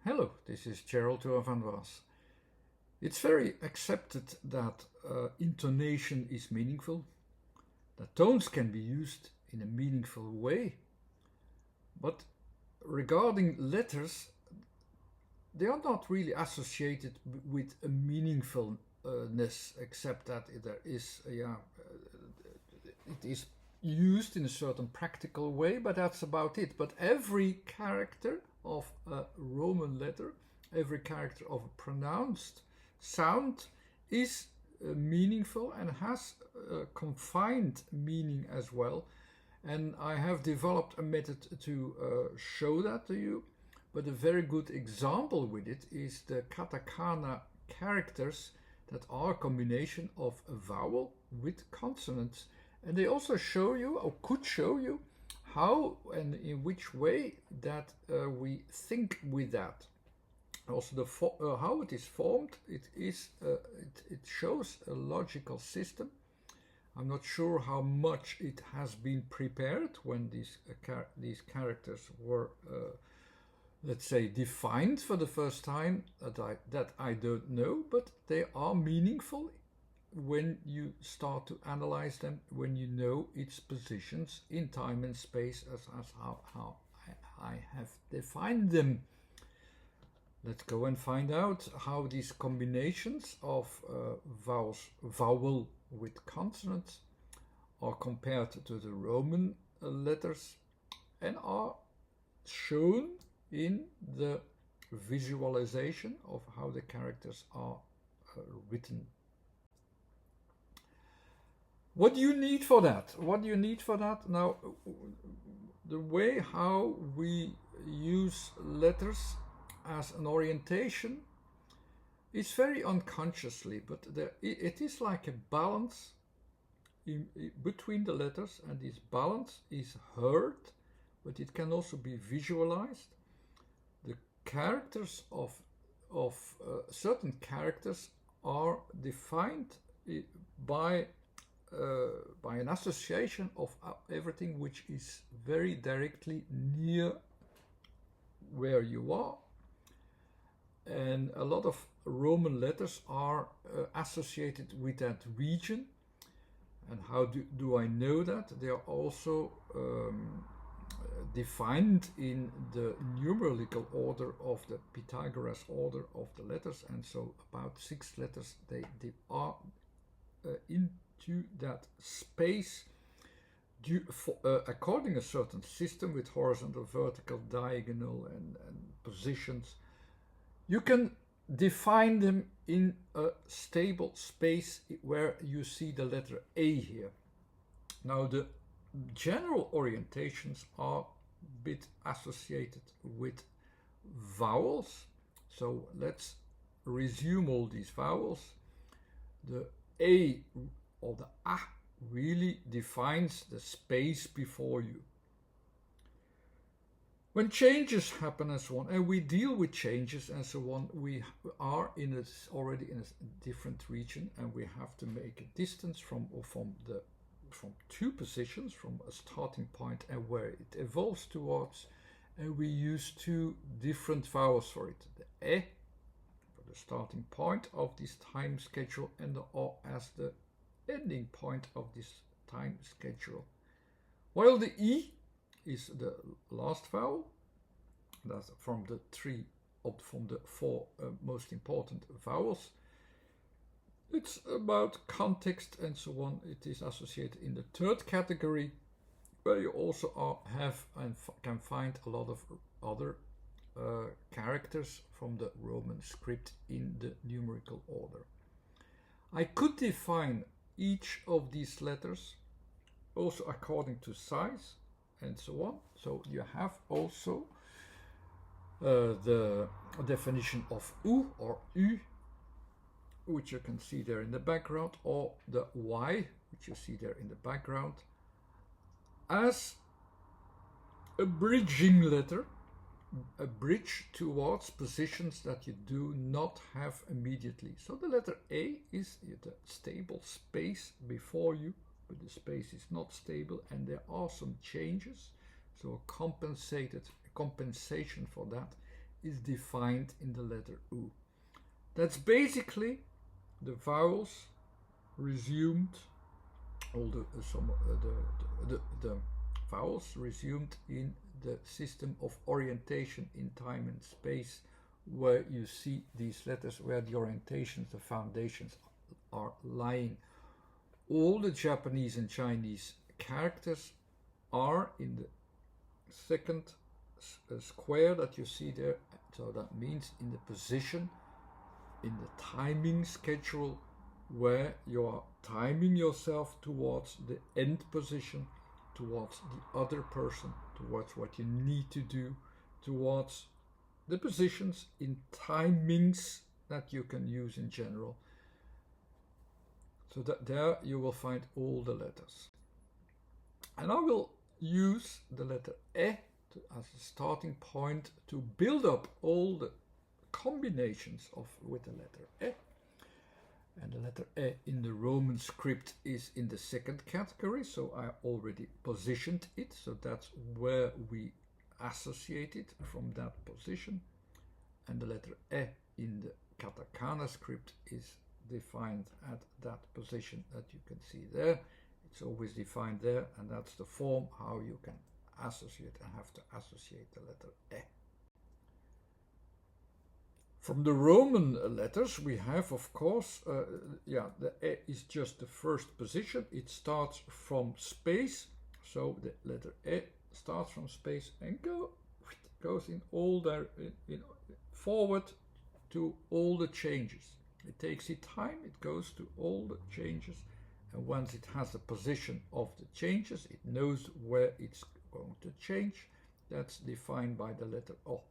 Hello, this is Gerald van Was. It's very accepted that intonation is meaningful, that tones can be used in a meaningful way, but regarding letters, they are not really associated with a meaningfulness, except that there is, it is used in a certain practical way, but that's about it. But every character of a Roman letter, every character of a pronounced sound is meaningful and has a confined meaning as well. And I have developed a method to show that to you. But a very good example with it is the katakana characters that are a combination of a vowel with consonants. And they also show you, or could show you, how and in which way that we think with that. Also, how it is formed, it shows a logical system. I'm not sure how much it has been prepared when these characters were, let's say, defined for the first time. That I don't know, but they are meaningful when you start to analyze them, when you know its positions in time and space as how I have defined them. Let's go and find out how these combinations of vowel with consonants are compared to the Roman letters and are shown in the visualization of how the characters are written. What do you need for that? What do you need for that? Now, the way how we use letters as an orientation is very unconsciously, but it is like a balance between the letters, and this balance is heard, but it can also be visualized. The characters of certain characters are defined by an association of everything which is very directly near where you are. And a lot of Roman letters are associated with that region. And how do I know that? They are also defined in the numerical order of the Pythagoras order of the letters. And so about 6 letters, they are into that space according a certain system with horizontal, vertical, diagonal and positions. You can define them in a stable space where you see the letter A here. Now the general orientations are a bit associated with vowels. So let's resume all these vowels. The A or the A really defines the space before you. When changes happen and so on, and we deal with changes and so on, we are already in a different region, and we have to make a distance from 2 positions, from a starting point and where it evolves towards, and we use 2 different vowels for it. The E for the starting point of this time schedule, and the O as the ending point of this time schedule. While the E is the last vowel. That's from the 4 most important vowels. It's about context and so on. It is associated in the 3rd category, where you also have and can find a lot of other characters from the Roman script in the numerical order. I could define each of these letters also according to size and so on. So you have also the definition of U or U, which you can see there in the background, or the Y, which you see there in the background, as a bridging letter, a bridge towards positions that you do not have immediately. So the letter A is the stable space before you, but the space is not stable and there are some changes. So a compensation for that is defined in the letter U. That's basically the vowels resumed, all the vowels resumed in the system of orientation in time and space, where you see these letters, where the orientations, the foundations are lying. All the Japanese and Chinese characters are in the second square that you see there. So that means in the position, in the timing schedule, where you are timing yourself towards the end position, towards the other person, towards what you need to do, towards the positions in timings that you can use in general. So that there you will find all the letters. And I will use the letter E as a starting point to build up all the combinations with the letter E. And the letter E in the Roman script is in the second category, so I already positioned it, so that's where we associate it from that position. And the letter E in the katakana script is defined at that position that you can see there. It's always defined there, and that's the form how you can associate and have to associate the letter E. From the Roman letters we have, of course, the E is just the first position. It starts from space, so the letter E starts from space and goes in all forward to all the changes. It takes its time, it goes to all the changes, and once it has a position of the changes, it knows where it's going to change. That's defined by the letter O.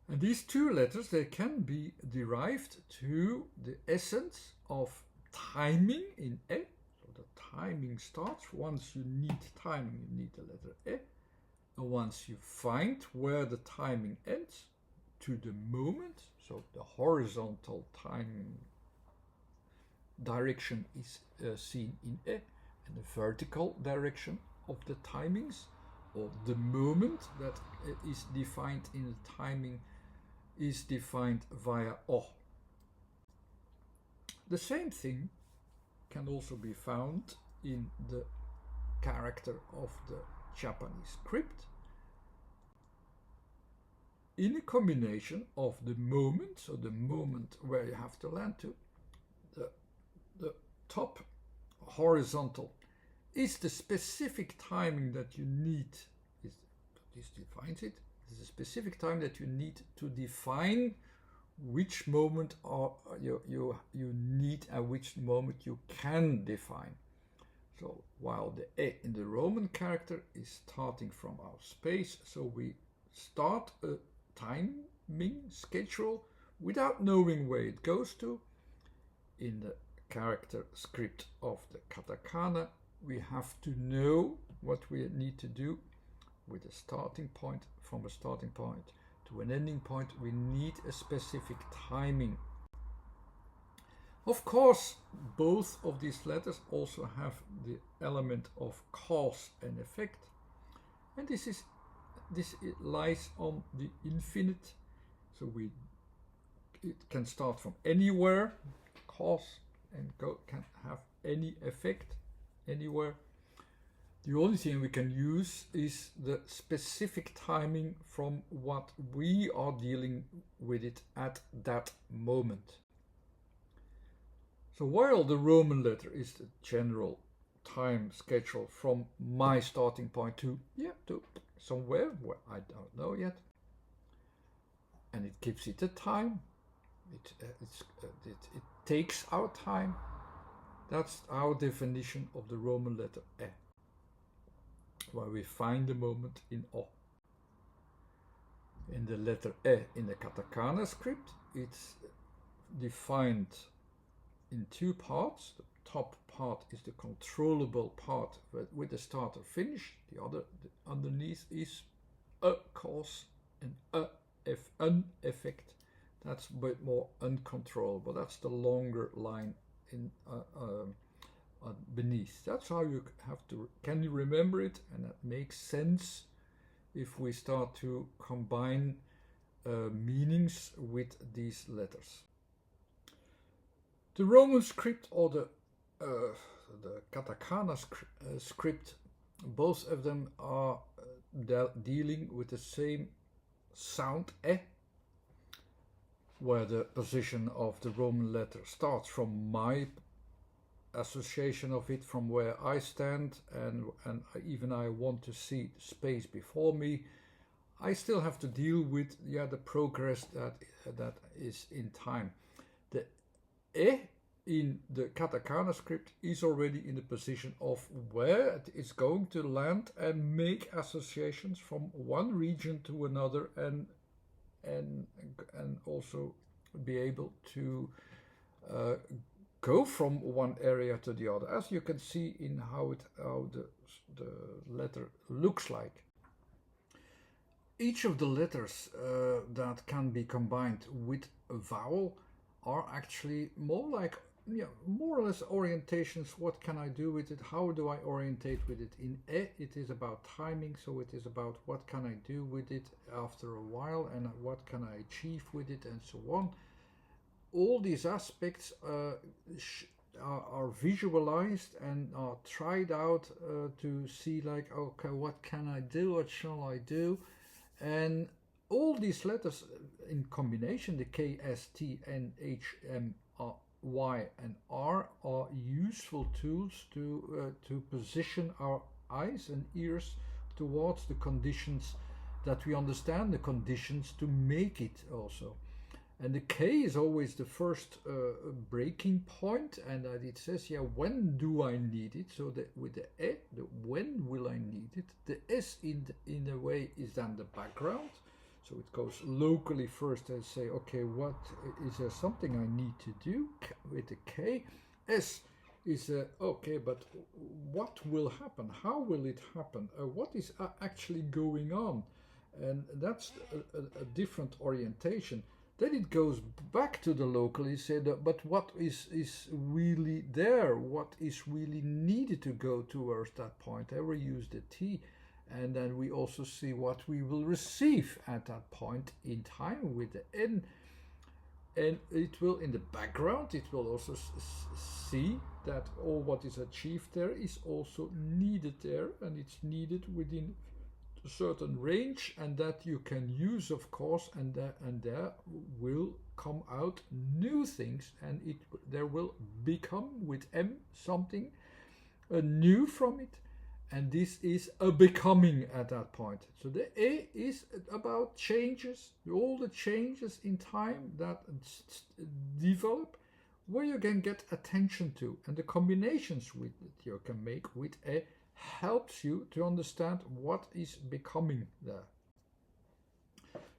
And these two letters, they can be derived to the essence of timing in E. So the timing starts. Once you need timing, you need the letter E. And once you find where the timing ends, to the moment, so the horizontal timing direction is seen in E, and the vertical direction of the timings, or the moment that is defined in the timing, is defined via O. The same thing can also be found in the character of the Japanese script, in a combination of the moment, so the moment where you have to land to, the top horizontal is the specific timing that you need. This defines it. This is a specific time that you need to define which moment you need and which moment you can define. So while the E in the Roman character is starting from our space, so we start a timing schedule without knowing where it goes to. In the character script of the katakana, we have to know what we need to do with a starting point. From a starting point to an ending point, we need a specific timing. Of course, both of these letters also have the element of cause and effect, and this lies on the infinite. So it can start from anywhere, cause, and can have any effect anywhere. The only thing we can use is the specific timing from what we are dealing with it at that moment. So while the Roman letter is the general time schedule from my starting point to somewhere where I don't know yet, and it gives it a time, it takes our time. That's our definition of the Roman letter E, where we find the moment in O. In the letter E in the katakana script, it's defined in two parts. The top part is the controllable part with the start or finish. The underneath is a cause and an effect. That's a bit more uncontrollable. That's the longer line in beneath. That's how you have to. Can you remember it? And that makes sense if we start to combine meanings with these letters. The Roman script or the katakana script, both of them are dealing with the same sound e, where the position of the Roman letter starts from my association of it, from where I stand, and even I want to see space before me. I still have to deal with the progress that is in time. The e in the katakana script is already in the position of where it is going to land and make associations from one region to another, and also be able to go from one area to the other, as you can see in how the letter looks like. Each of the letters that can be combined with a vowel are actually more or less orientations. What can I do with it? How do I orientate with it? In e, it is about timing, so it is about what can I do with it after a while, and what can I achieve with it, and so on. All these aspects are visualized and are tried out to see, like, okay, what can I do? What shall I do? And all these letters in combination, the K, S, T, N, H, M, Y, and R, are useful tools to position our eyes and ears towards the conditions that we understand, the conditions to make it also. And the K is always the first breaking point, and it says, when do I need it? So with the E, when will I need it? The S in a way is then the background. So it goes locally first and say, okay, what is there something I need to do with the K? S is okay, but what will happen? How will it happen? What is actually going on? And that's a different orientation. Then it goes back to the local. You say that, but what is really there? What is really needed to go towards that point? I will use the T, and then we also see what we will receive at that point in time with the N. And it will, in the background, it will also see that all what is achieved there is also needed there, and it's needed within a certain range, and that you can use, of course, and there will come out new things, and there will become with M something new from it, and this is a becoming at that point. So the A is about changes, all the changes in time that develop, where you can get attention to, and the combinations with that you can make with A helps you to understand what is becoming there.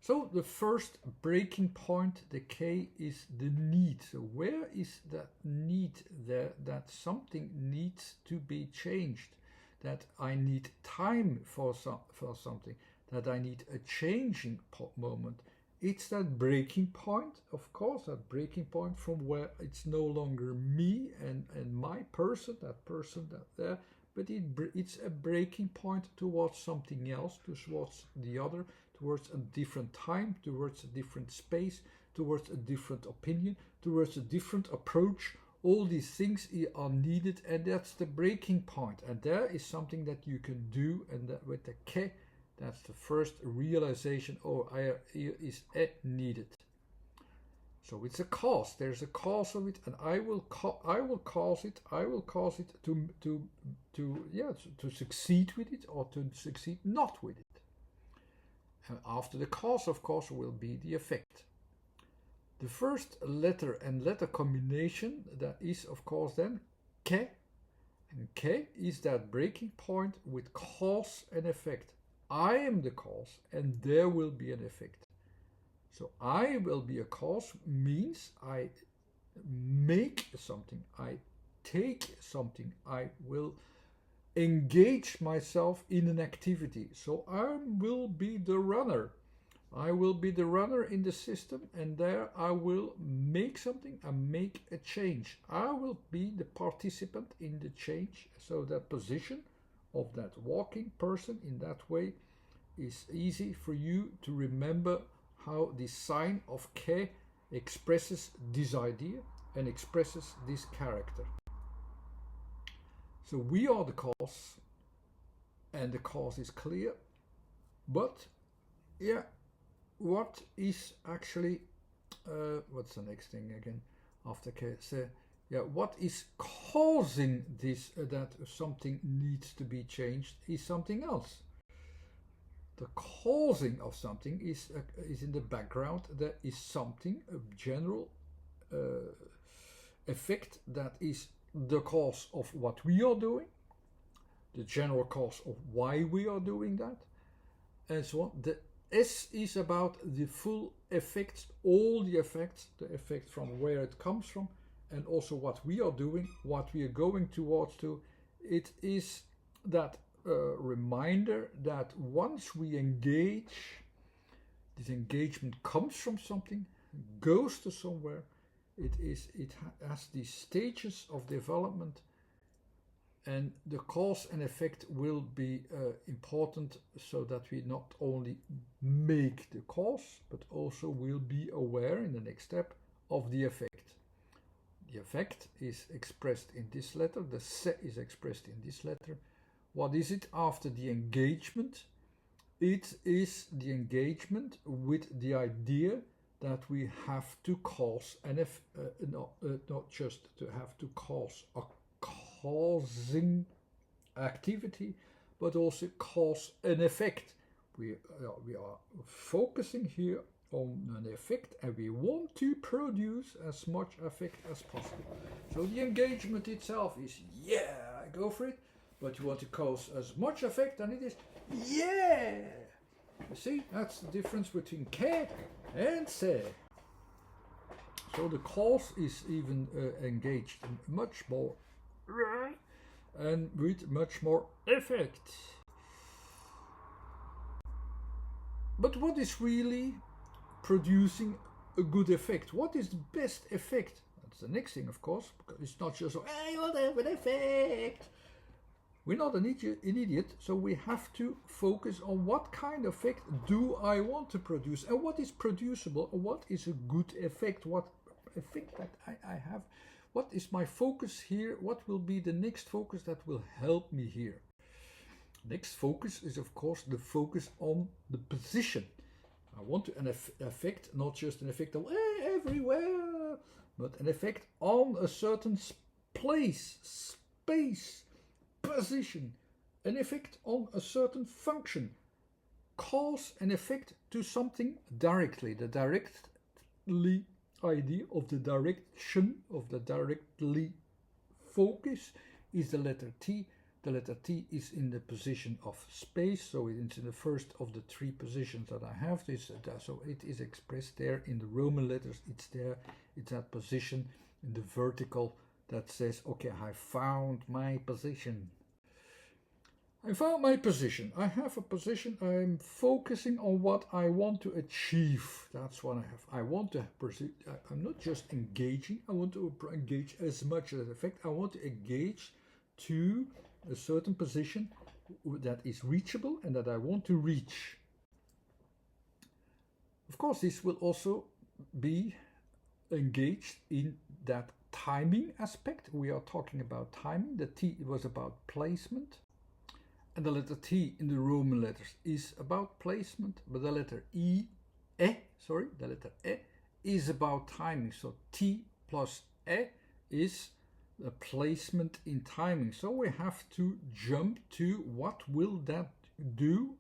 So the first breaking point, the K, is the need. So where is that need there, that something needs to be changed, that I need time for something, that I need a changing moment? It's that breaking point, of course, that breaking point from where it's no longer me and my person, that there, but it's a breaking point towards something else, towards the other, towards a different time, towards a different space, towards a different opinion, towards a different approach. All these things are needed, and that's the breaking point. And there is something that you can do, and that with the Ke, that's the first realization, is needed. So it's a cause. There's a cause of it, and I will cause it to succeed with it, or to succeed not with it. And after the cause, of course, will be the effect. The first letter and letter combination, that is, of course, then Ke, and Ke is that breaking point with cause and effect. I am the cause, and there will be an effect. So I will be a cause means I make something, I take something, I will engage myself in an activity. So I will be the runner. I will be the runner in the system, and there I will make something and make a change. I will be the participant in the change. So that position of that walking person in that way is easy for you to remember how the sign of ke expresses this idea and expresses this character. So we are the cause, and the cause is clear, but yeah, what is actually, what's the next thing again after ke? So, yeah, what is causing this, that something needs to be changed, is something else. The causing of something is in the background. There is something, a general effect that is the cause of what we are doing, the general cause of why we are doing that, and so on. The S is about the full effects, all the effects, the effect from where it comes from, and also what we are doing, what we are going towards to. It is that reminder that once we engage, this engagement comes from something, goes to somewhere. It has these stages of development, and the cause and effect will be important, so that we not only make the cause, but also will be aware in the next step of the effect. The effect is expressed in this letter, the se is expressed in this letter. What is it after the engagement? It is the engagement with the idea that we have to cause, and not just to have to cause a causing activity, but also cause an effect. We are focusing here on an effect, and we want to produce as much effect as possible. So the engagement itself is, yeah, go for it, but you want to cause as much effect, and it is, yeah. You see, that's the difference between ke and se. So the cause is even engaged much more, and with much more effect. But what is really producing a good effect? What is the best effect? That's the next thing, of course, because it's not just, I want to have an effect. We're not an idiot, so we have to focus on what kind of effect do I want to produce, and what is producible, and what is a good effect, what effect that I have, what is my focus here, what will be the next focus that will help me here. Next focus is, of course, the focus on the position. I want an effect, not just an effect of everywhere, but an effect on a certain place, space, position, an effect on a certain function, cause and effect to something directly. The directly idea of the direction of the directly focus is the letter T. The letter T is in the position of space, so it's in the first of the three positions that I have. So it is expressed there in the Roman letters. It's there. It's that position in the vertical that says, okay, I found my position. I found my position. I have a position. I'm focusing on what I want to achieve. That's what I have. I want to pursue. I'm not just engaging. I want to engage as much as effect. I want to engage to a certain position that is reachable and that I want to reach. Of course, this will also be engaged in that timing aspect. We are talking about timing. The T was about placement, and the letter T in the Roman letters is about placement, but the letter the letter E is about timing. So T plus E is a placement in timing. So we have to jump to what will that do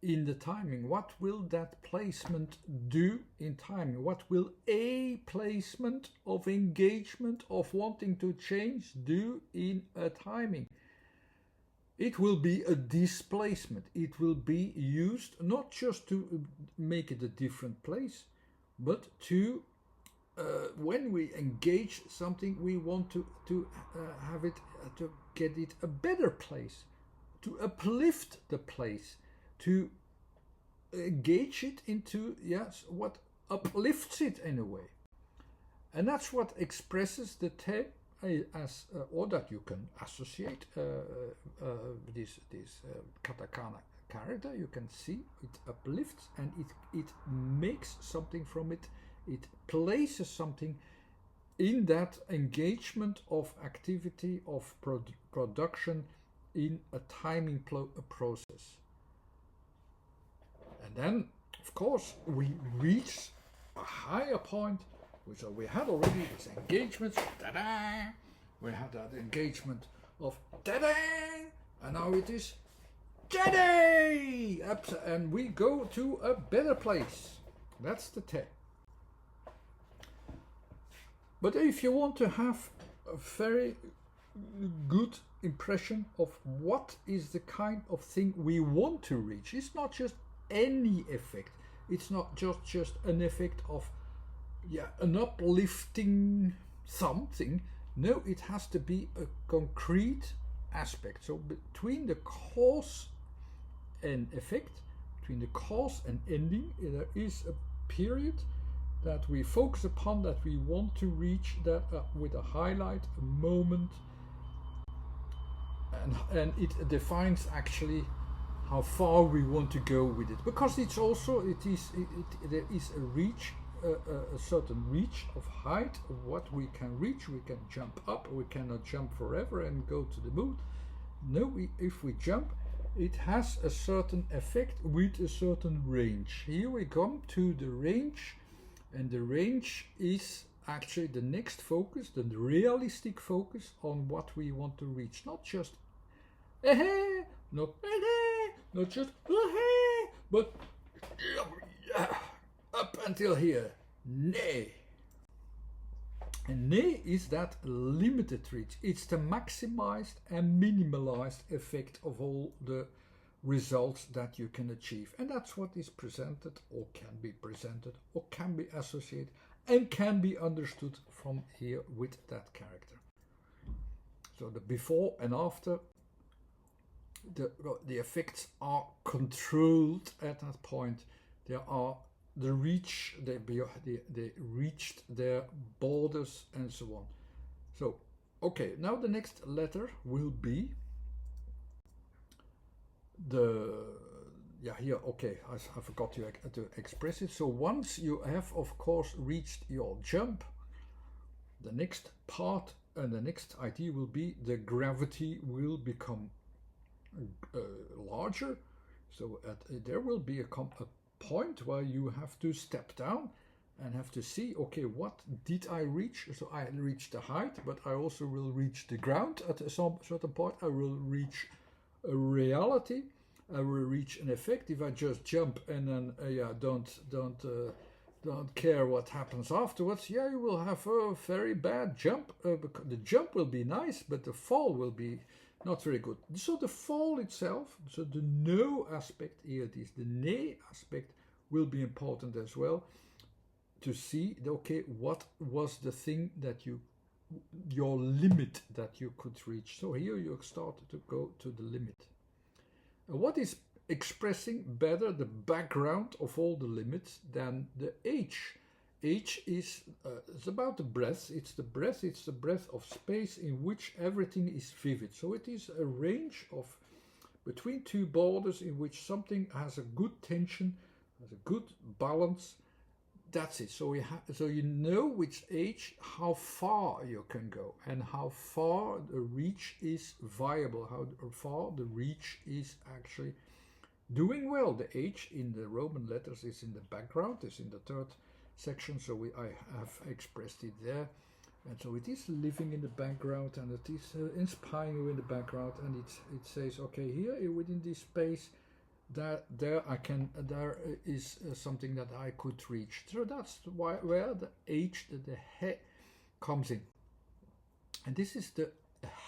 in the timing? What will that placement do in timing? What will a placement of engagement of wanting to change do in a timing? It will be a displacement. It will be used not just to make it a different place, but to when we engage something, we want to have it, to get it a better place, to uplift the place, to engage it into what uplifts it in a way. And that's what expresses the te as, or that you can associate this katakana character, you can see it uplifts and it makes something from it. It places something in that engagement of activity, of production, in a timing process. And then, of course, we reach a higher point. So we had already this engagement, ta-da! We had that engagement of ta-da! And now it is ta-da! And we go to a better place. That's the te. But if you want to have a very good impression of what is the kind of thing we want to reach, it's not just any effect. It's not just an effect of an uplifting something. No, it has to be a concrete aspect. So between the cause and effect, between the cause and ending, there is a period that we focus upon, that we want to reach, that with a highlight, a moment, and it defines actually how far we want to go with it, because it's also there is a reach, a certain reach of height of what we can reach. We can jump up. We cannot jump forever and go to the moon. No, if we jump, it has a certain effect with a certain range. Here we come to the range, and the range is actually the next focus, the realistic focus on what we want to reach. Not just not just but up until here. Nee. And nee is that limited reach. It's the maximized and minimalized effect of all the results that you can achieve. And that's what is presented, or can be presented, or can be associated, and can be understood from here with that character. So the before and after, the effects are controlled at that point. There are the reach, they reached their borders and so on. So, okay, now the next letter will be here, okay, I forgot to express it. So once you have, of course, reached your jump, the next part and the next idea will be the gravity will become larger. So there will be a point where you have to step down and have to see, okay, what did I reach? So I reached the height, but I also will reach the ground at some certain point. I will reach a reality. I will reach an effect. If I just jump and then don't care what happens afterwards, you will have a very bad jump. The jump will be nice, but the fall will be not very good. So the fall itself, so the no aspect here, it is the nee aspect, will be important as well, to see, okay, what was the thing that your limit that you could reach. So here you start to go to the limit. What is expressing better the background of all the limits than the H? H is it's about the breath. It's the breath of space in which everything is vivid. So it is a range of between two borders in which something has a good tension, has a good balance. That's it. So you know which H, how far you can go, and how far the reach is viable, how far the reach is actually doing well. The H in the Roman letters is in the background, is in the third section, so I have expressed it there. And so it is living in the background, and it is inspiring you in the background, and it says, okay, here within this space, there is something that I could reach. So that's where the H, the he, comes in. And this is the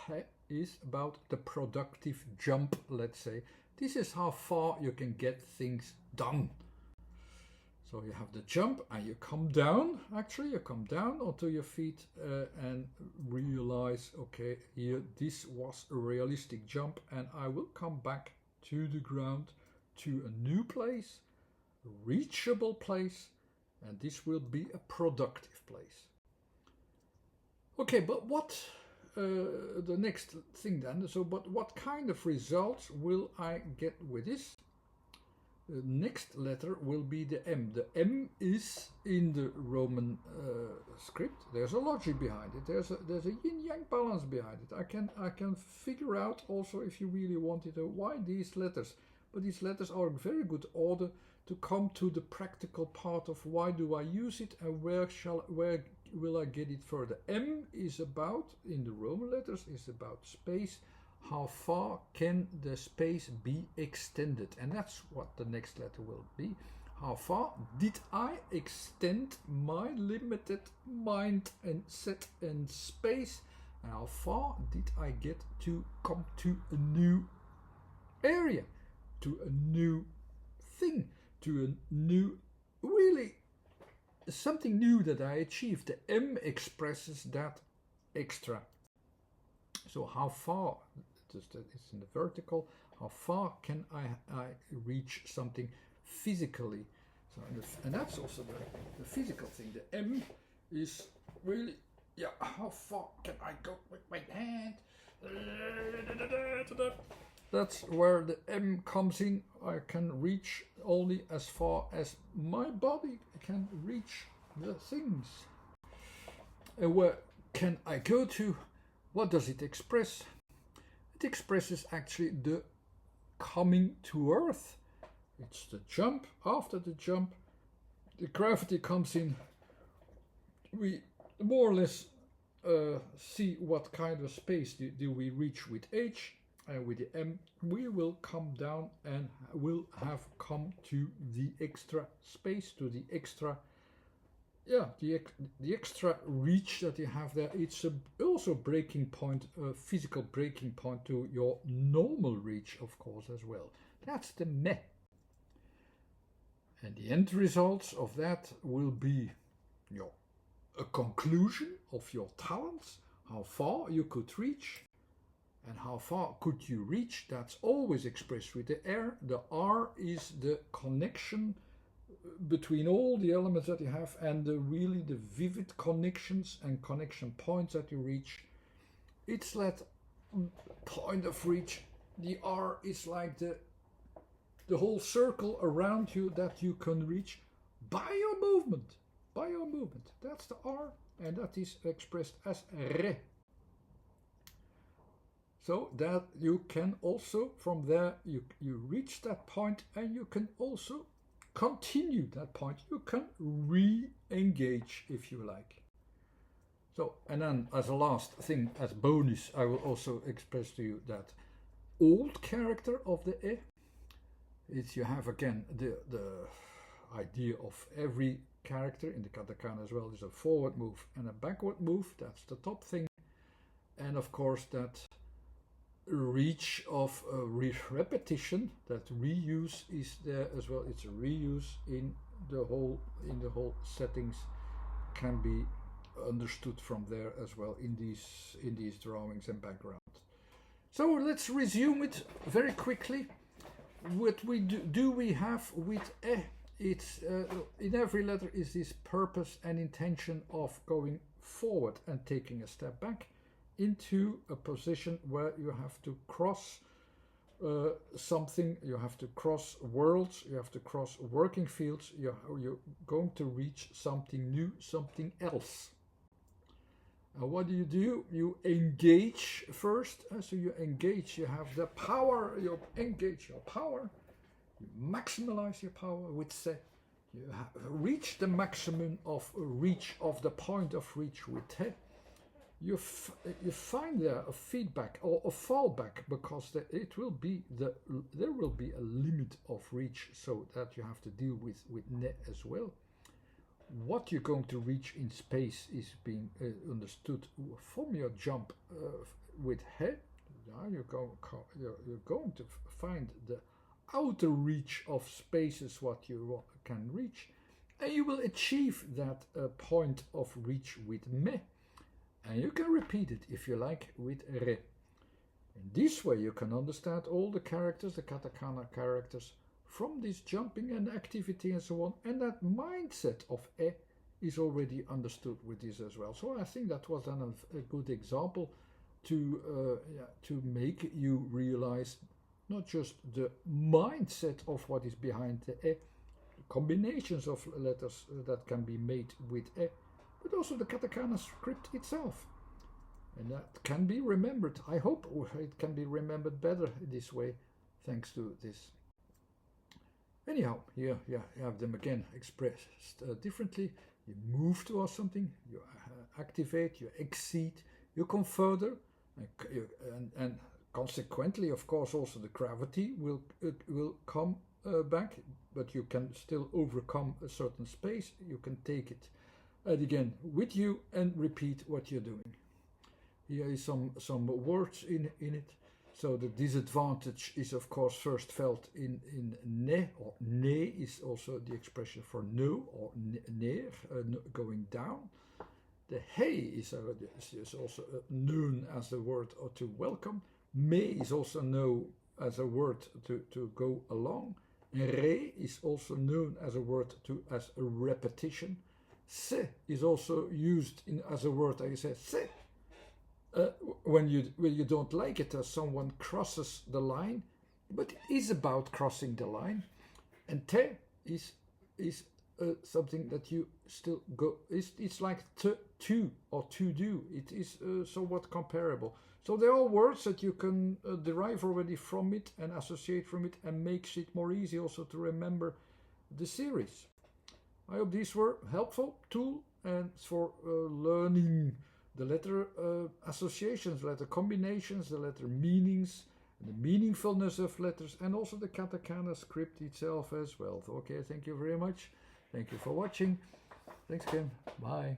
he is about the productive jump, let's say. This is how far you can get things done. So you have the jump and you come down, actually you come down onto your feet and realize, okay, here this was a realistic jump, and I will come back to the ground, to a new place, a reachable place, and this will be a productive place. Okay, but what the next thing then, so but what kind of results will I get with this? next letter will be the M. The M is in the Roman script. There's a logic behind it. There's a yin-yang balance behind it. I can figure out also, if you really wanted to, why these letters. But these letters are in very good order to come to the practical part of why do I use it and where will I get it further. M is about, in the Roman letters, is about space. How far can the space be extended? And that's what the next letter will be. How far did I extend my limited mind and set and space? And how far did I get to come to a new area, to a new thing, to a new, really something new that I achieved. The M expresses that extra. So how far, it's in the vertical, how far can I reach something physically? So, and that's also the physical thing. The M is really, how far can I go with my hand? That's where the M comes in. I can reach only as far as my body can reach the things. And where can I go to? What does it express? It expresses actually the coming to Earth. It's the jump. After the jump, the gravity comes in. We more or less see what kind of space do we reach with H. And with the M, we will come down and will have come to the extra space, to the extra, the extra reach that you have there. It's also breaking point, a physical breaking point to your normal reach, of course, as well. That's the me. And the end results of that will be a conclusion of your talents, how far you could reach. And how far could you reach? That's always expressed with the R. The R is the connection between all the elements that you have and really the vivid connections and connection points that you reach. It's that point of reach. The R is like the whole circle around you that you can reach by your movement. By your movement. That's the R, and that is expressed as Re. So that you can also, from there, you reach that point and you can also continue that point. You can re-engage, if you like. So, and then as a last thing, as bonus, I will also express to you that old character of the E. It's, you have again the idea of every character in the katakana as well. Is a forward move and a backward move. That's the top thing. And of course that reach of repetition, that reuse is there as well. It's a reuse in the whole settings, can be understood from there as well in these drawings and background. So let's resume it very quickly. What we do we have with it's in every letter is this purpose and intention of going forward and taking a step back into a position where you have to cross something, you have to cross worlds, you have to cross working fields, you're going to reach something new, something else. And what do? You engage first. So you engage, you have the power, you engage your power, you maximize your power with se. You reach the maximum of reach of the point of reach with he. You find there a feedback or a fallback, because there will be a limit of reach, so that you have to deal with ne as well. What you're going to reach in space is being understood from your jump with he. You're going to find the outer reach of spaces what you can reach, and you will achieve that point of reach with me. And you can repeat it, if you like, with re. In this way you can understand all the characters, the katakana characters, from this jumping and activity and so on. And that mindset of e is already understood with this as well. So I think that was then a good example to make you realize not just the mindset of what is behind the combinations of letters that can be made with but also the katakana script itself. And that can be remembered. I hope it can be remembered better this way, thanks to this. Anyhow, here you have them again expressed differently. You move towards something, you activate, you exceed, you come further, and consequently, of course, also the gravity will come back, but you can still overcome a certain space. You can take it again with you and repeat what you're doing. Here is some words in it. So the disadvantage is of course first felt in ne, or ne is also the expression for no or neer, going down. The hey is also known as a word to welcome. Me is also known as a word to go along. Re is also known as a word as a repetition. Se is also used as a word, I say se. When you don't like it as someone crosses the line, but it is about crossing the line. And te is something that you still go. It's like to or to do. It is somewhat comparable. So they're all words that you can derive already from it and associate from it, and makes it more easy also to remember the series. I hope these were helpful tool and for learning the letter associations, letter combinations, the letter meanings, the meaningfulness of letters, and also the katakana script itself as well. Okay, thank you very much. Thank you for watching. Thanks again. Bye.